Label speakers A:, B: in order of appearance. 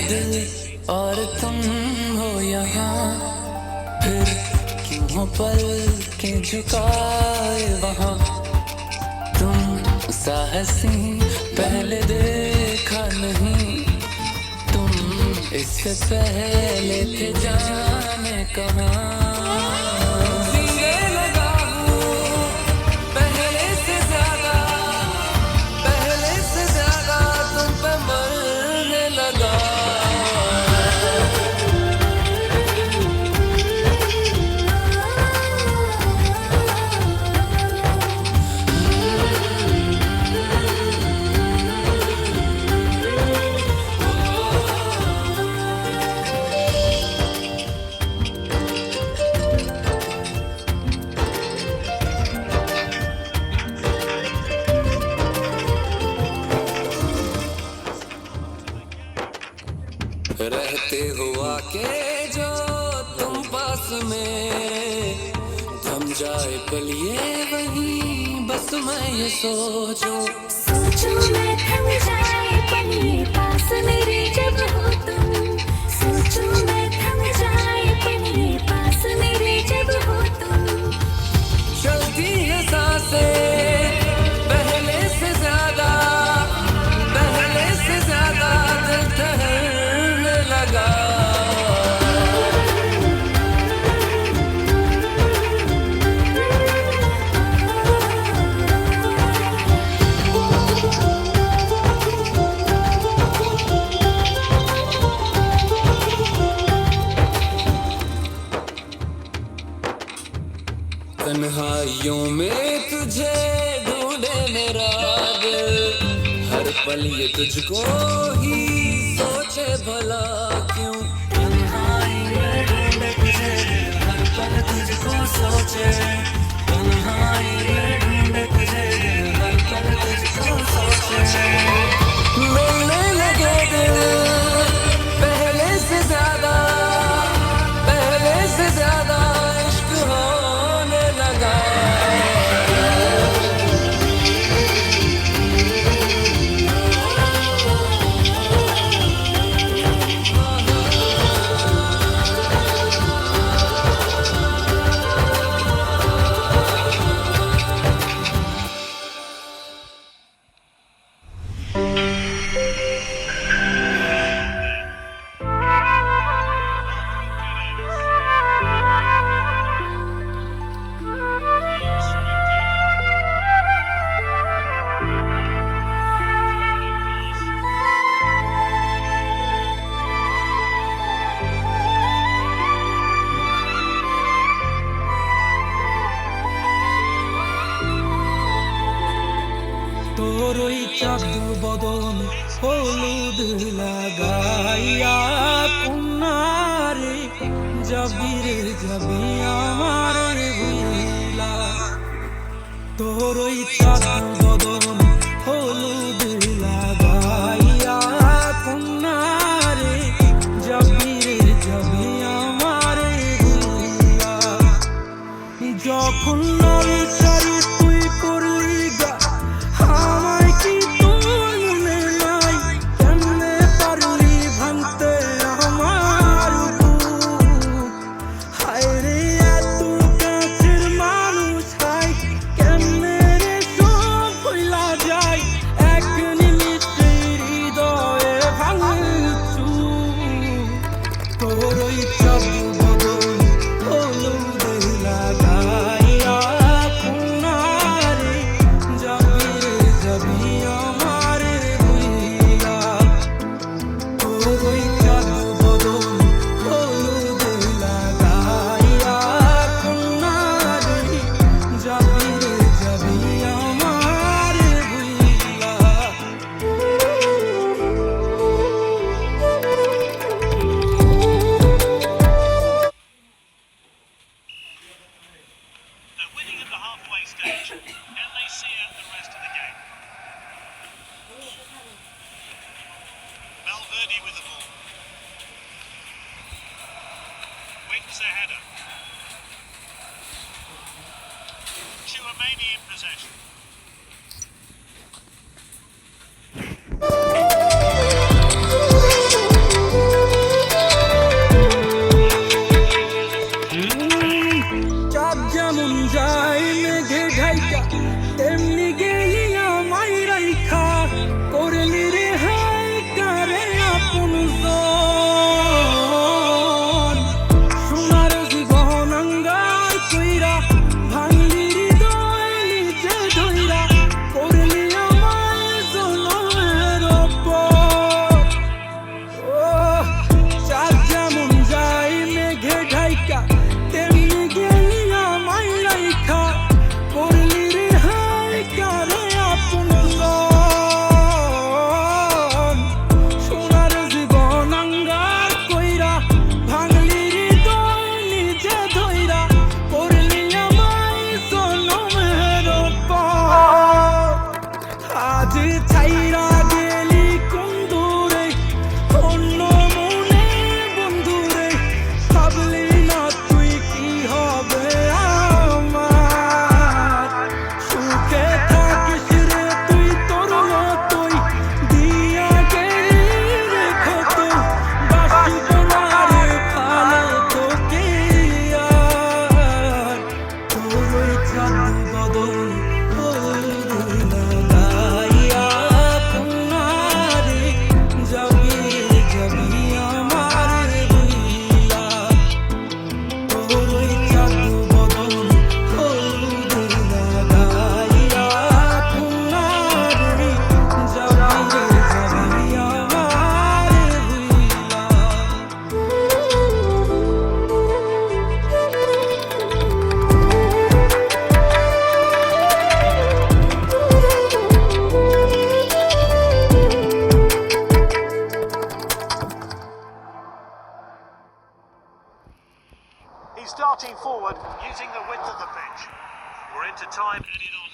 A: दिल और तुम हो यहाँ, फिर क्यों हो पल के झुकाए वहाँ। तुम सा हसीं पहले देखा नहीं, तुम इससे पहले थे जाने कहाँ। रहते हुआ के जो तुम पास में, थम जाए पल ये वही बस मैं ये सोचूं
B: मैं थम जाए पल ये पास मेरे जब हो तुम। सोचूं मैं थम जाए पल ये पास मेरे जब हो तुम।
A: चलती है सांसें पहले से ज्यादा दिल ठहरने लगा। तन्हाइयों में तुझे ढूंढे मेरा दिल, हर पल ये तुझको ही सोचे भला क्यों। तन्हाई में ढूंढे तुझे, हर पल तुझको सोचे। तन्हाई में ढूंढे तुझे, हर पल तुझको सोचे। मिलने लगे दिल पहले से ज्यादा इश्क होने लगा।
C: তোরই চাঁদ বদন হলুদ লাগাইয়া কন্যারে যাবি রে যাবি আমার ভুলা। তোরই চাঁদ বদন হলুদ লাগাইয়া কন্যারে যাবি রে যাবি আমার ভুলা। যখন নল চারি তুই করলি গা, আমায় কি তোর মনে নাই? কেমনে পারলি ভাঙতে আমার বুক? হায় রে এত কাছের মানুষ, হায় কেমনে রে সব ভুলা যায় এক নিমিষে হৃদয়ে ভাঙচুর। তোর ওই চাঁদ বদন হলুদ লাগাইয়া কন্যারে যাবি রে যাবি আমার ভুলা। তোর ওই চাঁদ বদন হলুদ লাগাইয়া কন্যারে যাবি রে যাবি আমার ভুলা।
D: They're winning at the halfway stage. Can they see out the rest of the game? Valverde with the ball. Wings a header. Chouameni in possession.
C: তেমনি গেলি আমায় রাইখা করলি রে হাই কারে আপন সোনার জীবন আঙ্গার কইরা ভাঙলি হৃদয় নিজে ধইরা করলি আমায় জনমের ওপর চাঁদ যেমন যায় মেঘে ঢাইকা তেমনি গেলি আমায় রাইখা করলি রে হাই কারে আপন সোনার জীবন আঙ্গার কইরা ভাঙলি হৃদয় নিজে ধইরা করলি আমায় জনমের ওপর আজ ছাইরা গেলি কোন দূরে অন্য মনে বন্ধুরে ভাবলি না তুই কি হবে আমার সুখে থাকিস রে তুই তোর মতোই দিয়া গেলি রেখো তো বাসিব না রে ভালো তোকে আর তোর ওই চাঁদ বদল লাগাইয়া কোনারে যাবি যাবি আমার ভুইলা তোর ওই চাঁদ বদল লাগাইয়া কোনারে যাবি যাবি আমার ভুইলা
D: He's starting forward using the width of the pitch. We're into time. And it on